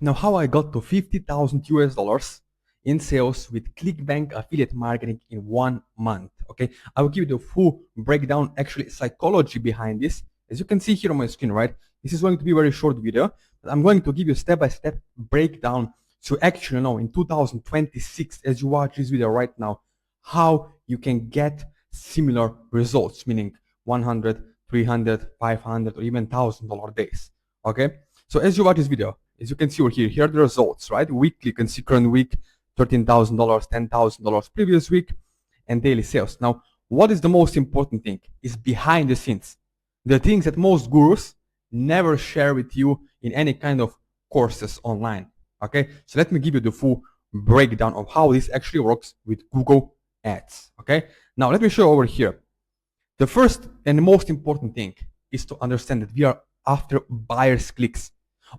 Now, how I got to 50,000 US dollars in sales with ClickBank affiliate marketing in 1 month. Okay, I will give you the full breakdown, actually psychology behind this. As you can see here on my screen, right? This is going to be a very short video, but I'm going to give you step-by-step breakdown to actually know in 2026, as you watch this video right now, how you can get similar results, meaning 100, 300, 500, or even $1,000 days. Okay, so as you watch this video, as you can see over here, here are the results, right? Weekly, you can see current week, $13,000, $10,000 previous week, and daily sales. Now, what is the most important thing is behind the scenes. The things that most gurus never share with you in any kind of courses online. Okay, so let me give you the full breakdown of how this actually works with Google Ads. Okay, now let me show you over here. The first and most important thing is to understand that we are after buyers' clicks.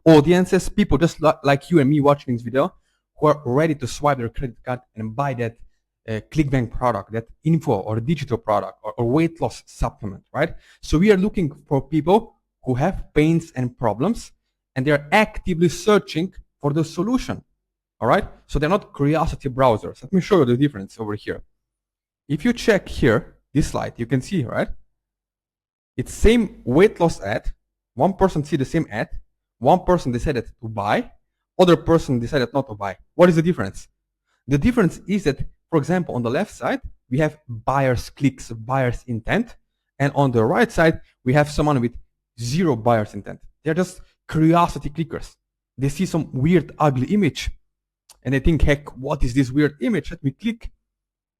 Audiences, people just like you and me watching this video, who are ready to swipe their credit card and buy that ClickBank product, that info or digital product or weight loss supplement, right? So we are looking for people who have pains and problems, and they're actively searching for the solution, all right? So they're not curiosity browsers. Let me show you the difference over here. If you check here, this slide, you can see, right? It's same weight loss ad. One person see the same ad. One person decided to buy. Other person decided not to buy. What is the difference? The difference is that, for example, on the left side, we have buyer's clicks, buyer's intent. And on the right side, we have someone with zero buyer's intent. They're just curiosity clickers. They see some weird, ugly image. And they think, heck, what is this weird image? Let me click.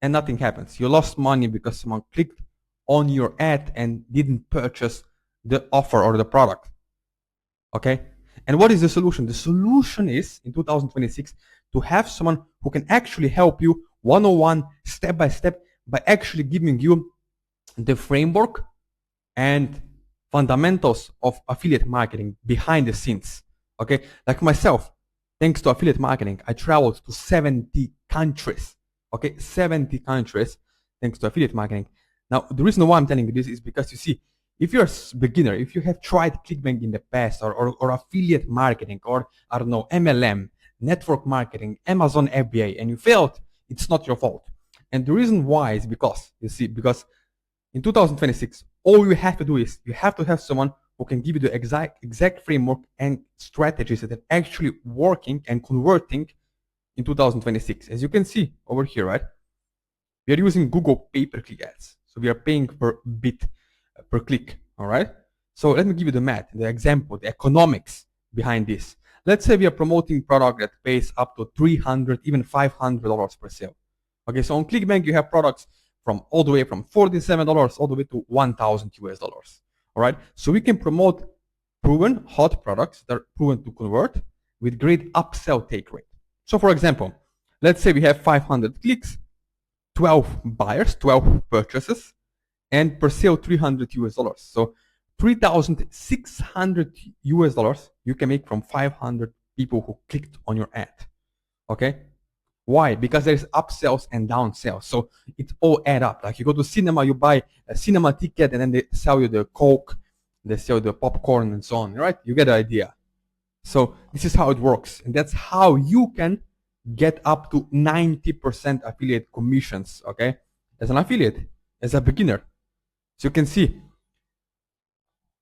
And nothing happens. You lost money because someone clicked on your ad and didn't purchase the offer or the product. Okay? And what is the solution? The solution is, in 2026, to have someone who can actually help you one-on-one, step-by-step, by actually giving you the framework and fundamentals of affiliate marketing behind the scenes. Okay? Like myself, thanks to affiliate marketing, I traveled to 70 countries. Okay? 70 countries thanks to affiliate marketing. Now, the reason why I'm telling you this is because, you see, if you're a beginner, if you have tried ClickBank in the past or affiliate marketing or, I don't know, MLM, network marketing, Amazon FBA, and you failed, it's not your fault. And the reason why is because, you see, because in 2026, all you have to do is you have to have someone who can give you the exact framework and strategies that are actually working and converting in 2026. As you can see over here, right? We are using Google pay-per-click ads. So we are paying per bit per click, all right? So let me give you the math, the example, the economics behind this. Let's say we are promoting product that pays up to $300, even $500 per sale. Okay, so on ClickBank, you have products from all the way from $47 all the way to 1,000 US dollars, all right? So we can promote proven hot products that are proven to convert with great upsell take rate. So for example, let's say we have 500 clicks, 12 buyers, 12 purchases, and per sale 300 US dollars. So 3,600 US dollars you can make from 500 people who clicked on your ad. Okay? Why? Because there's upsells and downsells. So it all add up. Like you go to cinema, you buy a cinema ticket, and then they sell you the Coke, they sell you the popcorn and so on, right? You get the idea. So this is how it works. And that's how you can get up to 90% affiliate commissions, okay? As an affiliate, as a beginner. So you can see,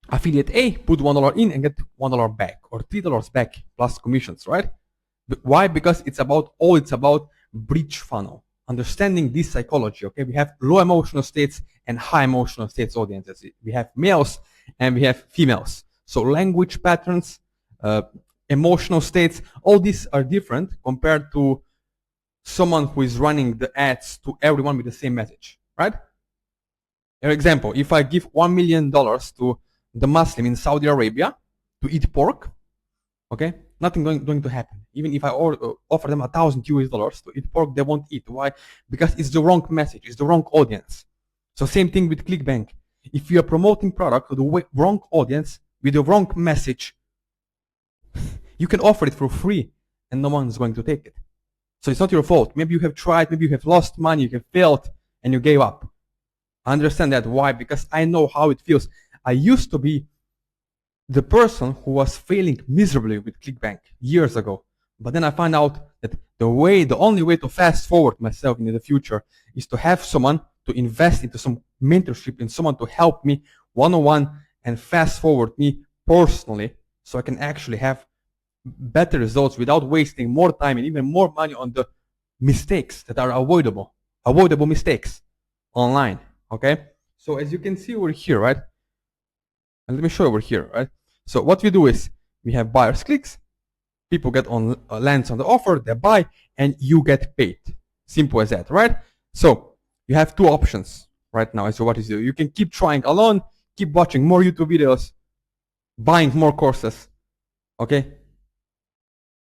affiliate A put $1 in and get $1 back, or $3 back plus commissions, right? But why? Because it's about bridge funnel, understanding this psychology, okay? We have low emotional states and high emotional states audiences. We have males and we have females. So language patterns, emotional states, all these are different compared to someone who is running the ads to everyone with the same message, right? For example, if I give $1 million to the Muslim in Saudi Arabia to eat pork, okay, nothing going to happen. Even if I offer them 1,000 US dollars to eat pork, they won't eat. Why? Because it's the wrong message, it's the wrong audience. So same thing with ClickBank. If you are promoting product to the wrong audience with the wrong message, you can offer it for free and no one's going to take it. So it's not your fault. Maybe you have tried, maybe you have lost money, you have failed, and you gave up. I understand that. Why? Because I know how it feels. I used to be the person who was failing miserably with ClickBank years ago. But then I found out that the only way to fast forward myself in the future is to have someone to invest into some mentorship and someone to help me one-on-one and fast forward me personally so I can actually have better results without wasting more time and even more money on the mistakes that are avoidable mistakes online. Okay, so as you can see over here, right, and let me show over here, right? So what we do is we have buyers clicks, people get on lands on the offer, they buy, and you get paid. Simple as that, right? So you have two options right now as to what is you. You can keep trying alone, keep watching more YouTube videos, buying more courses, okay?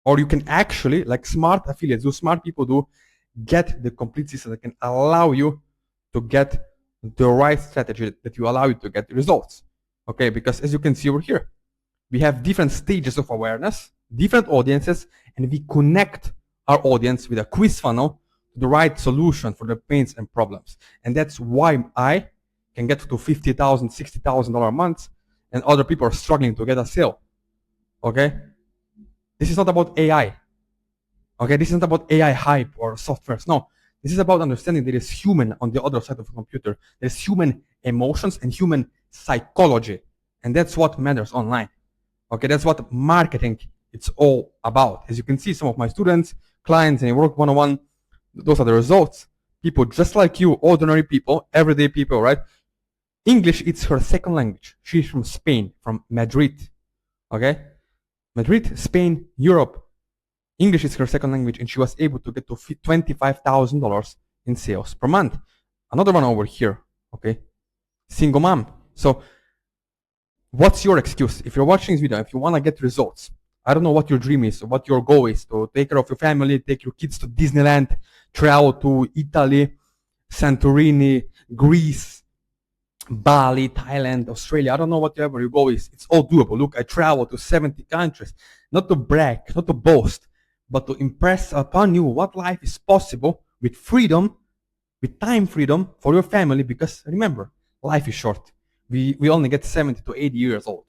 Or you can actually, like smart affiliates do, smart people do, get the complete system that can allow you to get the right strategy that you allow you to get the results. Okay, because as you can see over here, we have different stages of awareness, different audiences, and we connect our audience with a quiz funnel to the right solution for their pains and problems. And that's why I can get to $50,000, $60,000 a month, and other people are struggling to get a sale. Okay? This is not about AI. Okay, this isn't about AI hype or softwares. No, this is about understanding there is human on the other side of the computer. There's human emotions and human psychology. And that's what matters online. Okay, that's what marketing it's all about. As you can see, some of my students, clients, and I work one-on-one, those are the results. People just like you, ordinary people, everyday people, right? English, it's her second language. She's from Spain, from Madrid. Okay? Madrid, Spain, Europe. English is her second language, and she was able to get to $25,000 in sales per month. Another one over here, okay? Single mom. So, what's your excuse? If you're watching this video, if you want to get results, I don't know what your dream is, or what your goal is, to take care of your family, take your kids to Disneyland, travel to Italy, Santorini, Greece, Bali, Thailand, Australia. I don't know whatever your goal is. It's all doable. Look, I traveled to 70 countries, not to brag, not to boast, but to impress upon you what life is possible with freedom, with time freedom for your family, because remember, life is short. We only get 70 to 80 years old.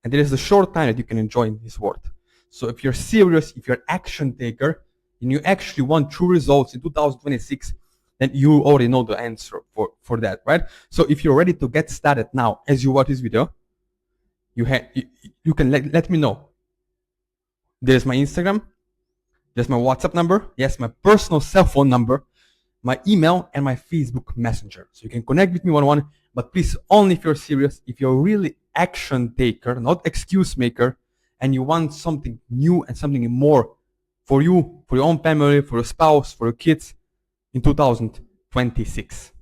And there is a short time that you can enjoy in this world. So if you're serious, if you're an action taker, and you actually want true results in 2026, then you already know the answer for that, right? So if you're ready to get started now, as you watch this video, you can let me know. There's my Instagram, there's my WhatsApp number, yes, my personal cell phone number, my email, and my Facebook Messenger. So you can connect with me one-on-one, but please only if you're serious, if you're really action taker, not excuse maker, and you want something new and something more for you, for your own family, for your spouse, for your kids in 2026.